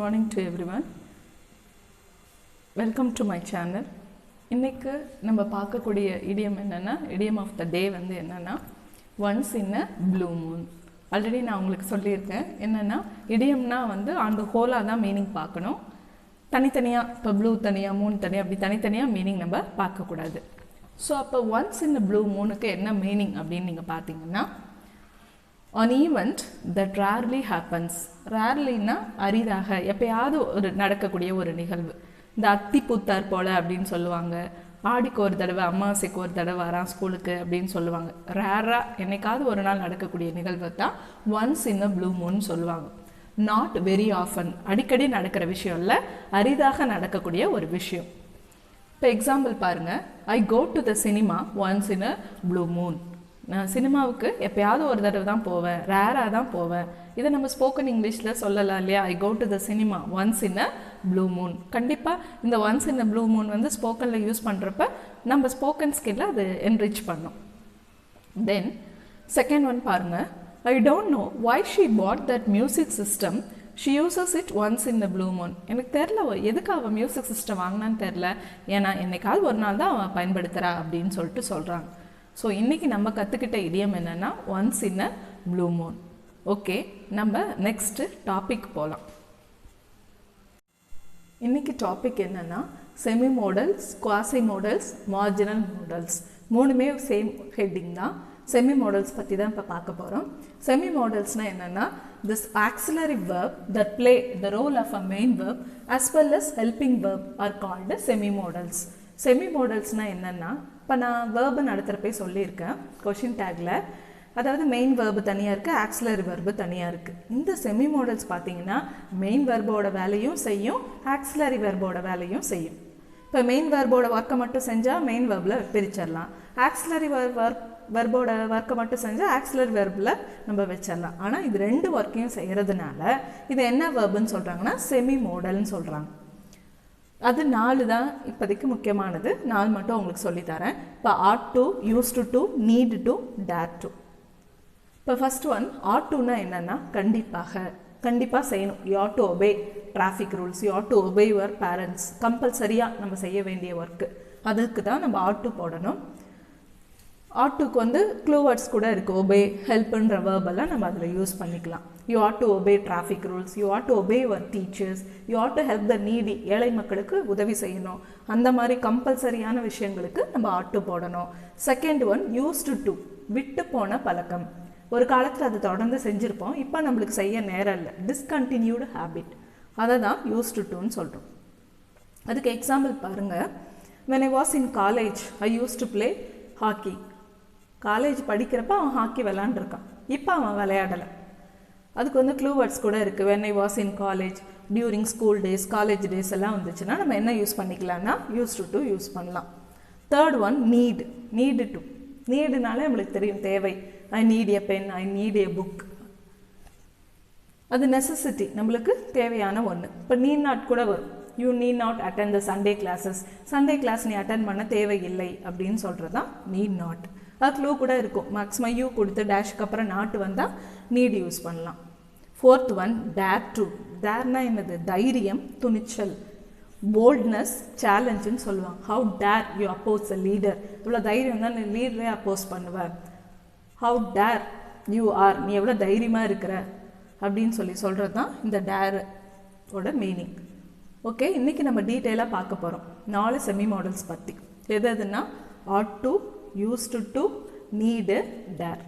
morning to everyone. Welcome to my channel. இன்னைக்கு நம்ம பார்க்கக்கூடிய இடியம் என்னன்னா இடியம் ஆஃப் த டே வந்து என்னன்னா once in a blue moon. Already நான் உங்களுக்கு சொல்லியிருக்கேன் என்னன்னா இடியம்னா வந்து அந்த ஹோலாக தான் மீனிங் பார்க்கணும். தனித்தனியாக இப்போ ப்ளூ தனியாக மூன் தனியாக அப்படி தனித்தனியாக மீனிங் நம்ம பார்க்கக்கூடாது. ஸோ அப்போ ஒன்ஸ் இன் ப்ளூ மூனுக்கு என்ன மீனிங் அப்படின்னு நீங்கள் பார்த்தீங்கன்னா an event that rarely happens. ரேர்லின்னா அரிதாக எப்பயாவது ஒரு நடக்கக்கூடிய ஒரு நிகழ்வு. இந்த அத்தி பூத்தார் போல் அப்படின்னு சொல்லுவாங்க. ஆடிக்கு ஒரு தடவை அமாவாசைக்கு ஒரு தடவை வரான் ஸ்கூலுக்கு அப்படின்னு சொல்லுவாங்க. ரேராக என்னைக்காவது ஒரு நாள் நடக்கக்கூடிய நிகழ்வு தான் once in a blue Moon சொல்லுவாங்க. நாட் வெரி ஆஃபன், அடிக்கடி நடக்கிற விஷயம் இல்லை, அரிதாக நடக்கக்கூடிய ஒரு விஷயம். இப்போ எக்ஸாம்பிள் பாருங்கள், I go to the cinema once in a blue moon. நான் சினிமாவுக்கு எப்போயாவது ஒரு தடவை தான் போவேன், ரேராக தான் போவேன். இதை நம்ம ஸ்போக்கன் இங்கிலீஷில் சொல்லலாம் இல்லையா? I go to the cinema once in a blue moon. கண்டிப்பாக இந்த once in a blue moon வந்து ஸ்போக்கனில் யூஸ் பண்ணுறப்ப நம்ம ஸ்போக்கன் ஸ்கில்ல அது என்ரிச் பண்ணும். தென் செகண்ட் ஒன் பாருங்கள், I don't know why she bought that music system, she uses it once in the blue moon. எனக்கு தெரில எதுக்கு அவள் மியூசிக் சிஸ்டம் வாங்கினான்னு தெரில, ஏன்னா என்னைக்காவது ஒரு நாள் தான் அவள் பயன்படுத்துகிறா அப்படின்னு சொல்லிட்டு சொல்கிறாங்க. ஸோ இன்றைக்கி நம்ம கற்றுக்கிட்ட இடியம் என்னென்னா once in a blue moon. Okay, நம்ம நெக்ஸ்ட்டு டாபிக் போகலாம். இன்றைக்கி டாபிக் என்னென்னா semi modals, quasi modals, marginal modals. மூணுமே சேம் ஹெட்டிங் தான். செமி மாடல்ஸ் பற்றி தான் இப்போ பார்க்க போகிறோம். செமி மாடல்ஸ்னால் என்னென்னா this auxiliary verb that play the role of a main verb as well as helping verb are called semi modals. Semi மாடல்ஸ்னால் என்னென்னா, இப்போ நான் வேர்பு நடத்துகிறப்பே சொல்லியிருக்கேன் கொஷின் டேக்கில், அதாவது மெயின் வேர்பு தனியாக இருக்குது, ஆக்சிலரி வேர்பு தனியாக இருக்குது. இந்த செமி மாடல்ஸ் பார்த்தீங்கன்னா மெயின் வேர்போட வேலையும் செய்யும், ஆக்சிலரி வேர்போட வேலையும் செய்யும். இப்போ மெயின் வேர்போட ஒர்க்கை மட்டும் செஞ்சால் மெயின் வேர்பில் பிரிச்சிடலாம், ஆக்சிலரி வெர்போட ஒர்க்கை மட்டும் செஞ்சால் ஆக்சிலரி வெர்பில் நம்ம வச்சிடலாம். ஆனால் இது ரெண்டு ஒர்க்கையும் செய்கிறதுனால இது என்ன வேர்புன்னு சொல்கிறாங்கன்னா செமி மாடல்னு சொல்கிறாங்க. அது 4 தான் இப்போதைக்கு முக்கியமானது. 4 மட்டும் உங்களுக்கு சொல்லித்தரேன். இப்போ ought to, use to, need to, dare to. இப்போ ஃபர்ஸ்ட் ஒன் ஆட் டுனா என்னென்னா கண்டிப்பாக செய்யணும். You add to obey traffic rules, you add to obey your parents. கம்பல்சரியாக நம்ம செய்ய வேண்டிய ஒர்க்கு, அதுக்கு தான் நம்ம ஆட் டு போடணும். ஆட்டுக்கு வந்து க்ளூ வேர்ட்ஸ் கூட இருக்குது. ஒபே, ஹெல்ப்புன்ற வேர்பெல்லாம் நம்ம அதில் யூஸ் பண்ணிக்கலாம். You add to obey traffic rules, you add to obey your teachers, you add to help the needy, ஏழை மக்களுக்கு உதவி செய்யணும். அந்த மாதிரி கம்பல்சரியான விஷயங்களுக்கு நம்ம ஆட் டு போடணும். செகண்ட் ஒன் யூஸ்டு டு, விட்டு போன பழக்கம். ஒரு காலத்தில் அது தொடர்ந்து செஞ்சுருப்போம், இப்போ நம்மளுக்கு செய்ய நேரம் இல்லை, டிஸ்கண்டினியூடு ஹேபிட், அதை தான் யூஸ்டு டுன்னு சொல்கிறோம். அதுக்கு எக்ஸாம்பிள் பாருங்கள், when I was in college I used to play hockey. College படிக்கிறப்ப அவன் ஹாக்கி விளாண்டுருக்கான், இப்போ அவன் விளையாடலை. அதுக்கு வந்து க்ளூ வேர்ட்ஸ் கூட இருக்குது. when I was in college, during school days, college days எல்லாம் வந்துச்சுன்னா நம்ம என்ன யூஸ் பண்ணிக்கலாம்னா யூஸ் டு யூஸ் பண்ணலாம். Third one need to. நீடுனாலே நம்மளுக்கு தெரியும், தேவை. I need a pen, I need a book. அது நெசசிட்டி, நம்மளுக்கு தேவையான ஒன்று. இப்போ நீட் நாட் கூட வரும். You need not attend the Sunday classes, Sunday class நீ அட்டென்ட் பண்ண தேவையில்லை அப்படின்னு சொல்கிறது தான் நீட் நாட். அது க்ளூ கூட இருக்கும், மேக்ஸிமம் யூ கொடுத்து டேஷ்க்கு அப்புறம் நாட்டு வந்தால் நீட் யூஸ் பண்ணலாம். Fourth one dare to. டேர்னா என்னது? தைரியம், துணிச்சல், போல்ட்னஸ், சேலஞ்சுன்னு சொல்லுவாங்க. How dare you oppose a leader, இவ்வளோ தைரியம் தான் நீ லீடரே அப்போஸ் பண்ணுவேன். ஹவு டேர் யூ ஆர், நீ எவ்வளோ தைரியமாக இருக்கிற அப்படின்னு சொல்கிறது தான் இந்த டேரோட மீனிங். ஓகே, இன்றைக்கி நம்ம டீட்டெயிலாக பார்க்க போகிறோம் 4 செமி மாடல்ஸ் பற்றி. எதுனா ought to, used to, need, dare.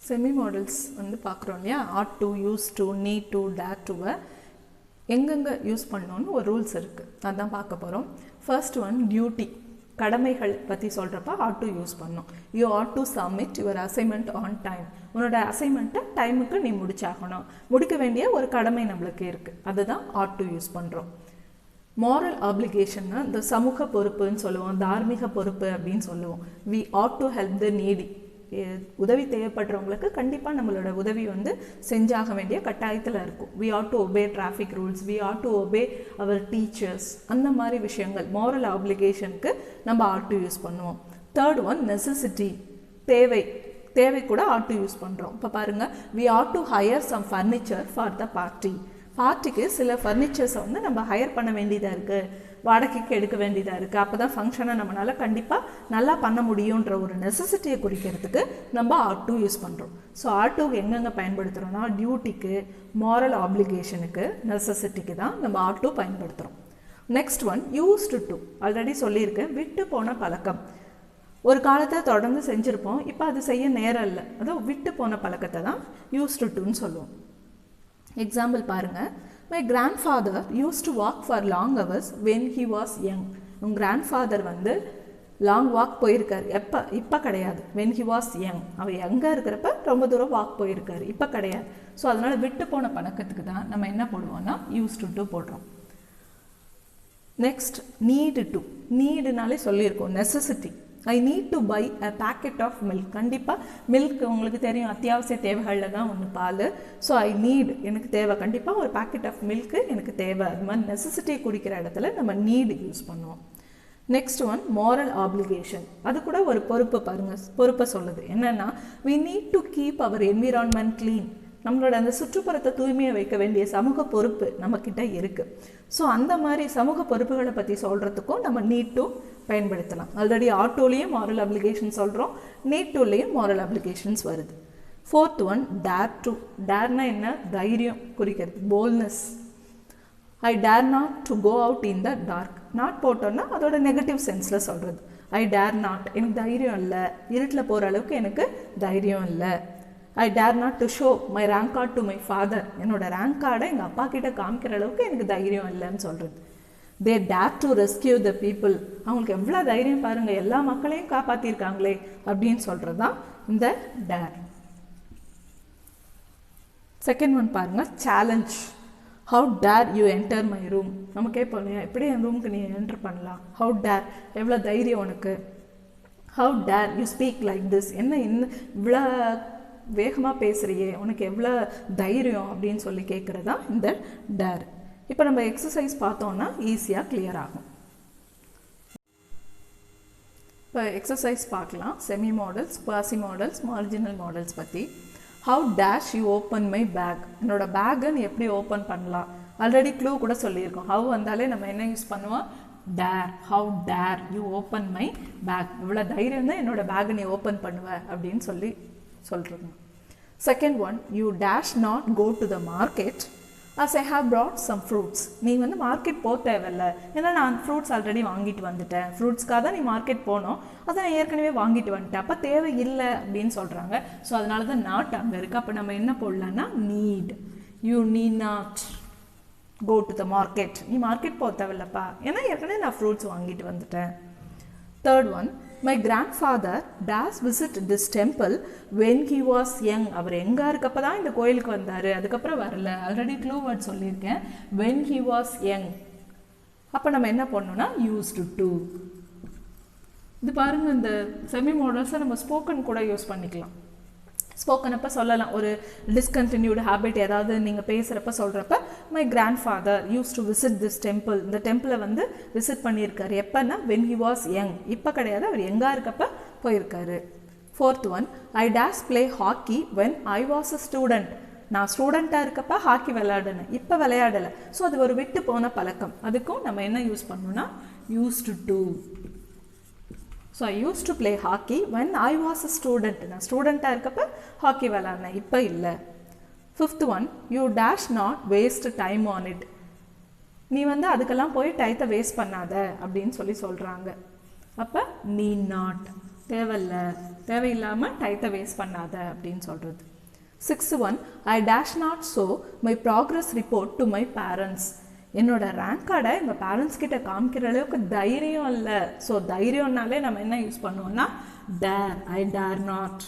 Semi modals வந்து பார்க்குறோம் இல்லையா? Ought to, use to, need to, dare டுவை எங்கெங்கே யூஸ் பண்ணணுன்னு ஒரு ரூல்ஸ் இருக்குது, அதுதான் பார்க்க போகிறோம். ஃபர்ஸ்ட் ஒன் டியூட்டி, கடமைகள் பற்றி சொல்கிறப்ப ஆட் டு யூஸ் பண்ணணும். You add to submit your assignment on time. உன்னோட அசைன்மெண்ட்டை டைமுக்கு நீ முடிச்சாகணும், முடிக்க வேண்டிய ஒரு கடமை நம்மளுக்கு இருக்குது, அதுதான் ஆட் டு யூஸ் பண்ணுறோம். மாரல் ஆப்ளிகேஷன்னா இந்த சமூக பொறுப்புன்னு சொல்லுவோம், தார்மீக பொறுப்பு அப்படின்னு சொல்லுவோம். We add to help the needy, உதவி தேவைப்படுறவங்களுக்கு கண்டிப்பாக நம்மளோட உதவி வந்து செஞ்சாக வேண்டிய கட்டாயத்தில் இருக்கும். We add to obey traffic rules, we add to obey our teachers, அந்த மாதிரி விஷயங்கள் மாரல் ஆப்ளிகேஷனுக்கு நம்ம ஆட் டு யூஸ் பண்ணுவோம். தேர்ட் ஒன் நெசசிட்டி, தேவை, தேவை கூட ought to யூஸ் பண்ணுறோம். இப்போ பாருங்கள், we ought to hire some furniture for the party. பார்ட்டிக்கு சில ஃபர்னிச்சர்ஸை வந்து நம்ம ஹையர் பண்ண வேண்டியதாக இருக்குது, வாடகைக்கு எடுக்க வேண்டியதாக இருக்குது. அப்போ தான் ஃபங்க்ஷனை நம்மளால் கண்டிப்பாக நல்லா பண்ண முடியுன்ற ஒரு நெசசிட்டியை குறிக்கிறதுக்கு நம்ம ought to யூஸ் பண்ணுறோம். ஸோ ought to எங்கெங்கே பயன்படுத்துகிறோன்னா டியூட்டிக்கு, மாரல் ஆப்ளிகேஷனுக்கு, நெசசிட்டிக்கு தான் நம்ம ought to பயன்படுத்துகிறோம். Next one used to. Already சொல்லியிருக்கேன், விட்டு போன பழக்கம். ஒரு காலத்தை தொடர்ந்து செஞ்சுருப்போம், இப்போ அது செய்ய நேரம் இல்லை, அதாவது விட்டு போன பழக்கத்தை தான் used toன்னு சொல்லுவோம். எக்ஸாம்பிள் பாருங்கள், my grandfather used to walk for long hours when he was young. உங்கள் கிராண்ட்ஃபாதர் வந்து லாங் வாக் போயிருக்காரு. இப்போ கிடையாது. when he was young, அவர் யங்காக இருக்கிறப்ப ரொம்ப தூரம் வாக் போயிருக்காரு, இப்போ கிடையாது. ஸோ அதனால் விட்டு போன பழக்கத்துக்கு தான் நம்ம என்ன போடுவோம்னா used to போடுறோம். Next need to. நீடுனாலே சொல்லியிருக்கோம், necessity. I need to buy a packet of milk. கண்டிப்பாக மில்க் உங்களுக்கு தெரியும், அத்தியாவசிய தேவைகளில் தான் ஒன்று பால். ஸோ ஐ நீட், எனக்கு தேவை, கண்டிப்பாக ஒரு பேக்கெட் ஆஃப் மில்க்கு எனக்கு தேவை. அது மாதிரி நெசசிட்டியை குடிக்கிற இடத்துல நம்ம நீடு யூஸ் பண்ணுவோம். Next one moral application. அது கூட ஒரு பொறுப்பு பாருங்கள், பொறுப்பை சொல்லுது. என்னென்னா we need to keep our environment clean. நம்மளோட அந்த சுற்றுப்புறத்தை தூய்மையை வைக்க வேண்டிய சமூக பொறுப்பு நம்மக்கிட்ட இருக்குது. ஸோ அந்த மாதிரி சமூக பொறுப்புகளை பற்றி சொல்கிறதுக்கும் நம்ம நீட் டு பயன்படுத்தலாம். ஆல்ரெடி ஆட்டோலேயும் மாரல் அப்ளிகேஷன் சொல்கிறோம், நீட் டூலேயும் மாரல் அப்ளிகேஷன்ஸ் வருது. Fourth one dare to. டேர்னா என்ன? தைரியம் குறிக்கிறது, boldness. I dare not to go out in the dark. Not போட்டோன்னா அதோட நெகட்டிவ் சென்ஸில் சொல்கிறது. ஐ டேர் நாட், எனக்கு தைரியம் இல்லை, இருட்டில் போகிற அளவுக்கு எனக்கு தைரியம் இல்லை. I dare not to show my rank card to my father. என்னோட ரேங்க் கார்டை எங்கள் அப்பா கிட்ட காமிக்கிற அளவுக்கு எனக்கு தைரியம் இல்லைன்னு சொல்கிறது. They dare to rescue the people. அவங்களுக்கு எவ்வளோ தைரியம் பாருங்கள், எல்லா மக்களையும் காப்பாற்றிருக்காங்களே அப்படின்னு சொல்கிறது தான் இந்த டேர். செகண்ட் ஒன் பாருங்கள், challenge. How dare you enter my room. நம்ம கேட்போம் இல்லையா, எப்படி என் ரூமுக்கு நீ என்டர் பண்ணலாம்? ஹவு டேர், எவ்வளோ தைரியம் உனக்கு. How dare you speak like this. என்ன இவ்வளோ வேகமாக பேசுகிறியே, உனக்கு எவ்வளோ தைரியம் அப்படின்னு சொல்லி கேட்குறதா இந்த டேர். இப்போ நம்ம எக்ஸசைஸ் பார்த்தோன்னா ஈஸியாக கிளியர் ஆகும். இப்போ எக்ஸசைஸ் பார்க்கலாம். Semi modals, quasi modals, marginal modals பற்றி. How dash you open my bag. என்னோட பேக்கை நீ எப்படி ஓப்பன் பண்ணலாம்? ஆல்ரெடி க்ளூ கூட சொல்லியிருக்கோம். ஹவ் வந்தாலே நம்ம என்ன யூஸ் பண்ணுவோம்? Dare. How dare you open my bag. இவ்வளோ தைரியம் தான் என்னோட பேக்கை நீ ஓப்பன் பண்ணுவ அப்படின்னு சொல்லி சொல்கிறோம். Second one, you dash not go to the market as I have brought some fruits. நீ வந்து மார்க்கெட் போக தேவையில்லை, ஏன்னா நான் ஃப்ரூட்ஸ் ஆல்ரெடி வாங்கிட்டு வந்துட்டேன். ஃப்ரூட்ஸ்க்காக தான் நீ மார்க்கெட் போனோம், அதை நான் ஏற்கனவே வாங்கிட்டு வந்துட்டேன், அப்போ தேவை இல்லை அப்படின்னு சொல்கிறாங்க. ஸோ அதனால தான் நாட் அங்கே இருக்குது. அப்போ நம்ம என்ன போடலான்னா need. You need not go to the market. நீ மார்க்கெட் போக தேவையில்லப்பா, ஏன்னா ஏற்கனவே நான் ஃப்ரூட்ஸ் வாங்கிட்டு வந்துட்டேன். Third one, my grandfather dares visit this temple when he was young. அவர் எங்கே இருக்கப்போ தான் இந்த கோயிலுக்கு வந்தார், அதுக்கப்புறம் வரல. ஆல்ரெடி க்ளூ வேர்ட் சொல்லியிருக்கேன், வென் ஹி வாஸ் யங். அப்போ நம்ம என்ன பண்ணணும்னா யூஸ்டு டு. இது பாருங்கள், இந்த செமி மாடல்ஸை நம்ம ஸ்போக்கன் கூட யூஸ் பண்ணிக்கலாம். ஸ்போக்கன் அப்போ சொல்லலாம், ஒரு டிஸ்கண்டினியூடு ஹேபிட் ஏதாவது நீங்கள் பேசுகிறப்ப சொல்கிறப்ப my grandfather use to visit this temple. இந்த டெம்பிளை வந்து விசிட் பண்ணியிருக்காரு எப்போன்னா வென் ஹி வாஸ் யங். இப்போ கிடையாது, அவர் எங்கே இருக்கப்போ போயிருக்காரு. Fourth one, I days play hockey when I was a student. நான் ஸ்டூடெண்ட்டாக இருக்கப்போ ஹாக்கி விளையாடுனேன், இப்போ விளையாடலை. ஸோ அது ஒரு விட்டு போன பழக்கம். அதுக்கும் நம்ம என்ன யூஸ் பண்ணணும்னா used to. So I use to play hockey when I was a student. நான் ஸ்டூடெண்ட்டாக இருக்கப்போ ஹாக்கி விளாட்னேன், இப்போ இல்லை. Fifth one, you dash not waste time on it. நீ வந்து அதுக்கெல்லாம் போய் டைத்தை வேஸ்ட் பண்ணாத அப்படின்னு சொல்லி சொல்கிறாங்க. அப்போ நீ நாட், தேவையில்லை, தேவையில்லாமல் டைத்தை வேஸ்ட் பண்ணாத அப்படின்னு சொல்கிறது. Sixth one, I dash not show my progress report to my parents. என்னோட ரேங்க் கார்டை எங்கள் பேரண்ட்ஸ் கிட்ட காமிக்கிற அளவுக்கு தைரியம் இல்லை. ஸோ தைரியம்னாலே நம்ம என்ன யூஸ் பண்ணுவோம்னா dare. I dare not.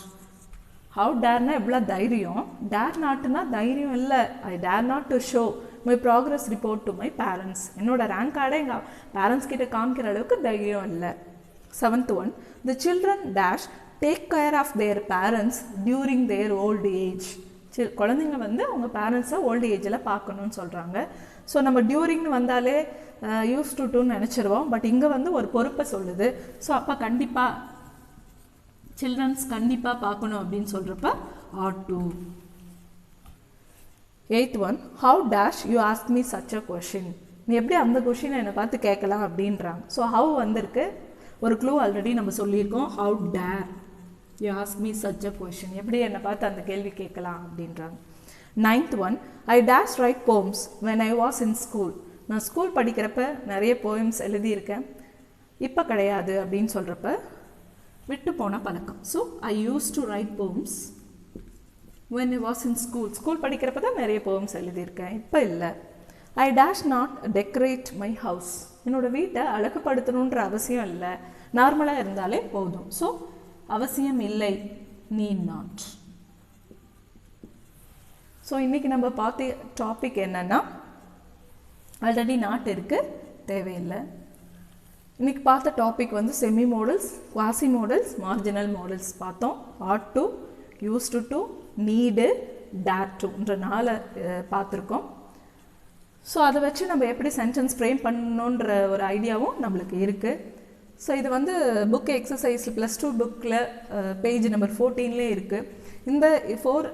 How டேர்னா எவ்வளோ தைரியம், டேர் நாட்னா தைரியம் இல்லை. I dare not to show my progress report to my parents. என்னோட ரேங்க் கார்டை எங்கள் பேரண்ட்ஸ் கிட்ட காமிக்கிற அளவுக்கு தைரியம் இல்லை. Seventh one, the children dash take care of their parents during their old age. குழந்தைங்க வந்து அவங்க பேரண்ட்ஸை ஓல்டு ஏஜில் பார்க்கணுன்னு சொல்கிறாங்க. ஸோ நம்ம டியூரிங்னு வந்தாலே யூஸ் டுன்னு நினச்சிருவோம், பட் இங்கே வந்து ஒரு பொறுப்பை சொல்லுது. ஸோ அப்போ கண்டிப்பாக சில்ட்ரன்ஸ் கண்டிப்பாக பார்க்கணும் அப்படின்னு சொல்கிறப்ப ought to. 8th one, how dash you ask me such a question. நீ எப்படி அந்த கொஷினை என்னை பார்த்து கேட்கலாம் அப்படின்றாங்க. ஸோ ஹவு வந்திருக்கு, ஒரு க்ளூ ஆல்ரெடி நம்ம சொல்லியிருக்கோம். How dare you ask me such a question, எப்படி என்னை பார்த்து அந்த கேள்வி கேட்கலாம் அப்படின்றாங்க. 9th one, I dash write poems when I was in school. நான் ஸ்கூல் படிக்கிறப்ப நிறைய போயம்ஸ் எழுதியிருக்கேன், இப்போ கிடையாது அப்படின்னு சொல்கிறப்ப விட்டு போன பழக்கம். So I use to right poems when I was in school. School படிக்கிறப்ப தான் நிறைய போம்ஸ் எழுதியிருக்கேன், இப்போ இல்லை. I dash not decorate my house. என்னோடய வீட்டை அழகுபடுத்தணுன்ற அவசியம் இல்லை, நார்மலாக இருந்தாலே போதும். ஸோ அவசியம் இல்லை, நீட் நாட். ஸோ இன்றைக்கி நம்ம பார்த்த டாபிக் என்னென்னா, ஆல்ரெடி நாட் இருக்குது, தேவையில்லை. இன்றைக்கி பார்த்த டாபிக் வந்து semi modals, quasi modals, marginal models பார்த்தோம். ought to, used to, need, dare toன்ற 4 பார்த்துருக்கோம். ஸோ அதை வச்சு நம்ம எப்படி சென்டென்ஸ் ஃப்ரேம் பண்ணணுன்ற ஒரு ஐடியாவும் நம்மளுக்கு இருக்குது. ஸோ இது வந்து புக் எக்ஸசைஸில் +2 புக்கில் பேஜ் நம்பர் 14லே இருக்குது. இந்த 4